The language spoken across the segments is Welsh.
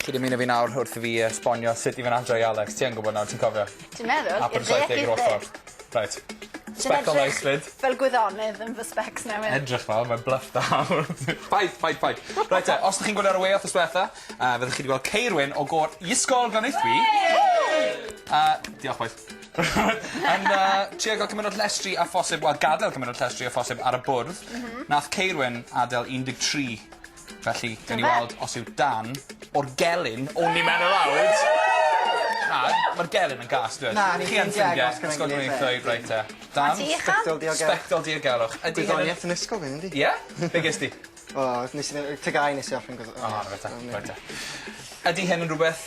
Chi di mynd i fi nawr wrth i fi sbonio sut i fynd adre i Alex. Ti yn gwybod nawr, ti'n cofio? Ti'n meddwl? Abersaethig Rosford. Right. Spectol islid. Fel gwyddonydd yn fy specs newydd. Edrych fel, mae'n bluff dawr. Paid. Right, os ydych chi'n gwylio'r away off y swetha, fyddwch chi wedi gweld Ceirwyn o gor Iysgol Glaneuthwi. Diolch boys. Yn trio gael cymuned llestri a phosib, wel gadael cymuned llestri a phosib ar y bwrdd. Nath Ceirwyn adael 13. Felly, gen i weld os yw Dan o'r gelyn o'n ni mewn yr awd. Na, mae'r gelyn yn gas, dweud. Na, ni chi'n diagos gyda'n ddweud, reit e. Dan, spectol diogelwch. Gwyddoniaeth yn ysgol fynd, yndi? Ie? Be ges di? O, tygau nes i off yn gwybod. O, reit e. Ydy hyn yn rhywbeth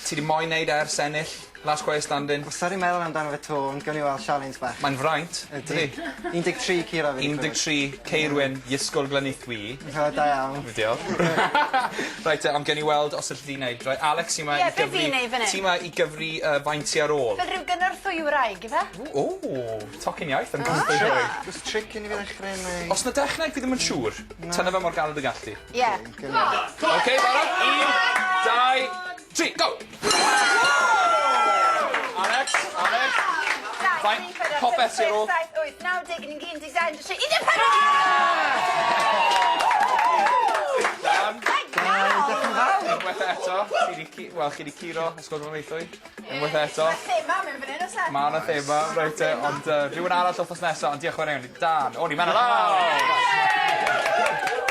ti di moyn neud ers ennill? Last Choir Standing? Os da ni'n meddwl amdano fe to, ond gawn ni weld challenge bach. Mae'n fraint, ydy. 13 ciro fi. 13 Ceirwyn Iysgol Glaneuthwi. Mae'n da iawn. Diolch. Reit, am gen i weld os ydych chi'n neud. Right, Alex, ti ma i gyfri... Ti ma i gyfri faint i ar ôl. Fel rhyw gynorthwy wraig, ife? O, tocyn iaith yn gynorthwy wraig. Gwrs tric i ni fi ddechrau neu... Os na dechneg fi ddim yn siŵr, tyna fe mor galed y gallu. Ie. OK, barod? 1, 2, 3, go! Alex. Fain, popeth i'r ôl. 7, 8, 9, 10, 11, 12, 13, 14! Dan. Unwaith eto. Wel, chi di curo, ysgol Glaneuthwi. Unwaith eto. Mae thema mewn fan hyn, oes e? Mae yna thema, reit e. Ond rhywun arall wrthos nesaf, ond diolch yn fawr iawn. Dan. O, ni mewn yr awr!